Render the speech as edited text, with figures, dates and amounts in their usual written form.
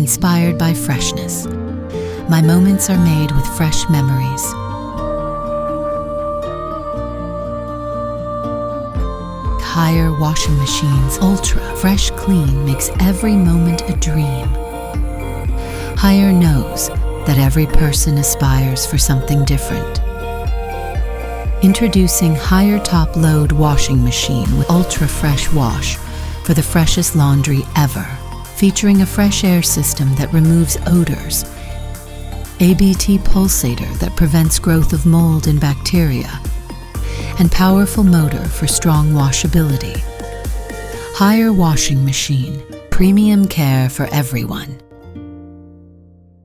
inspired by freshness. My moments are made with fresh memories. Haier washing machines Ultra Fresh Clean makes every moment a dream. Haier knows that every person aspires for something different. Introducing Haier Top Load Washing Machine with Ultra Fresh Wash for the freshest laundry ever, featuring a fresh air system that removes odors, ABT Pulsator that prevents growth of mold and bacteria, and powerful motor for strong washability. Haier Washing Machine, premium care for everyone.